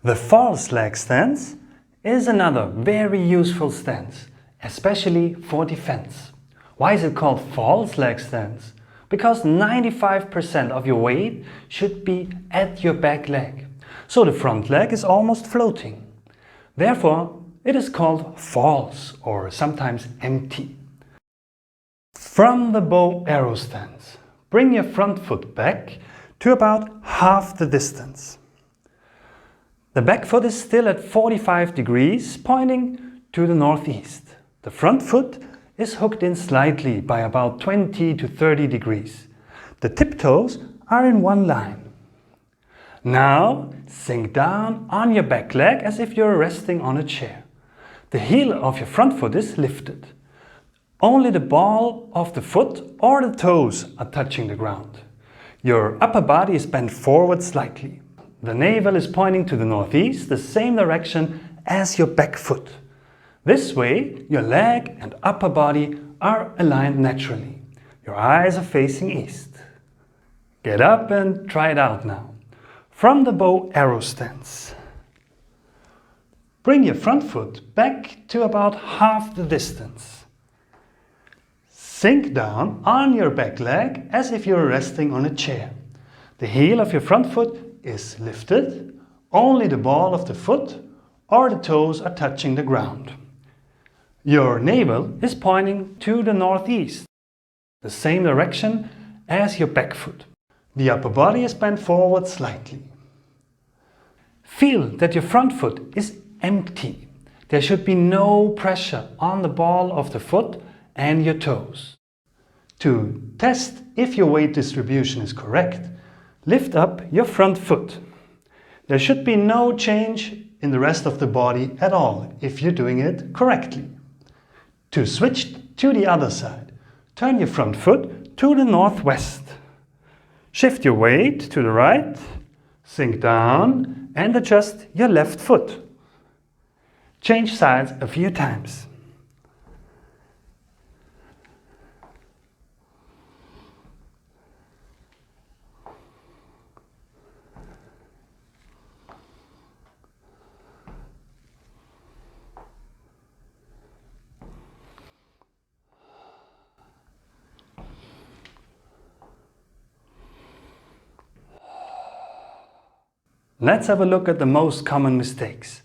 The false leg stance is another very useful stance, especially for defense. Why is it called false leg stance? Because 95% of your weight should be at your back leg, so the front leg is almost floating. Therefore, it is called false or sometimes empty. From the bow arrow stance, bring your front foot back to about half the distance. The back foot is still at 45 degrees, pointing to the northeast. The front foot is hooked in slightly by about 20 to 30 degrees. The tiptoes are in one line. Now sink down on your back leg as if you're resting on a chair. The heel of your front foot is lifted. Only the ball of the foot or the toes are touching the ground. Your upper body is bent forward slightly. The navel is pointing to the northeast, the same direction as your back foot. This way, your leg and upper body are aligned naturally. Your eyes are facing east. Get up and try it out now. From the bow arrow stance. Bring your front foot back to about half the distance. Sink down on your back leg as if you're resting on a chair. The heel of your front foot is lifted. Only the ball of the foot or the toes are touching the ground. Your navel is pointing to the northeast, the same direction as your back foot. The upper body is bent forward slightly. Feel that your front foot is empty. There should be no pressure on the ball of the foot and your toes. To test if your weight distribution is correct, lift up your front foot. There should be no change in the rest of the body at all if you're doing it correctly. To switch to the other side, turn your front foot to the northwest. Shift your weight to the right, sink down and adjust your left foot. Change sides a few times. Let's have a look at the most common mistakes.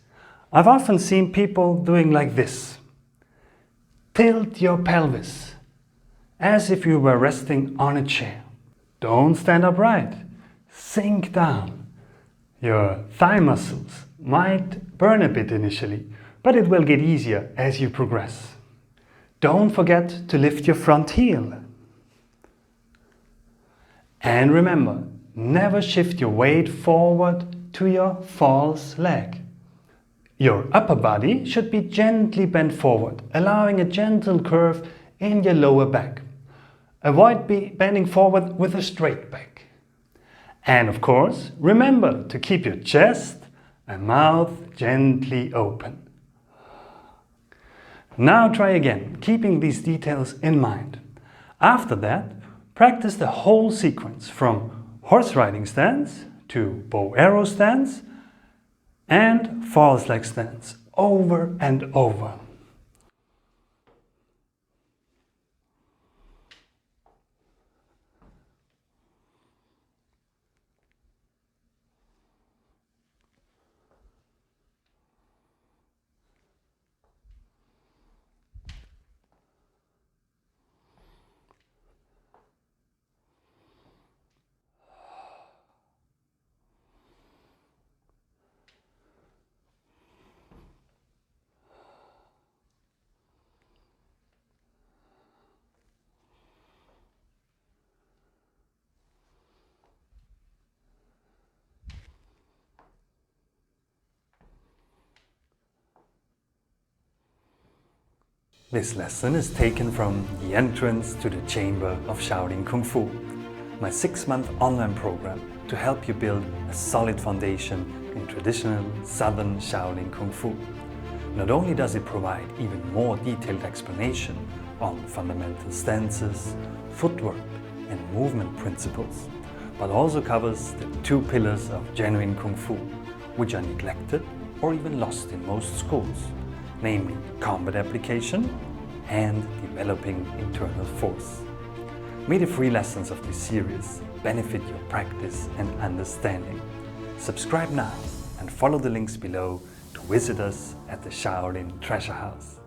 I've often seen people doing like this. Tilt your pelvis, as if you were resting on a chair. Don't stand upright. Sink down. Your thigh muscles might burn a bit initially, but it will get easier as you progress. Don't forget to lift your front heel. And remember, never shift your weight forward to your false leg. Your upper body should be gently bent forward, allowing a gentle curve in your lower back. Avoid bending forward with a straight back. And of course, remember to keep your chest and mouth gently open. Now try again, keeping these details in mind. After that, practice the whole sequence from horse riding stance to bow arrow stance and false leg stance over and over. This lesson is taken from The Entrance to the Chamber of Shaolin Kung Fu, my 6-month online program to help you build a solid foundation in traditional Southern Shaolin Kung Fu. Not only does it provide even more detailed explanation on fundamental stances, footwork and movement principles, but also covers the 2 pillars of genuine Kung Fu: which are neglected or even lost in most schools, namely combat application and developing internal force. May the free lessons of this series benefit your practice and understanding. Subscribe now and follow the links below to visit us at the Shaolin Treasure House.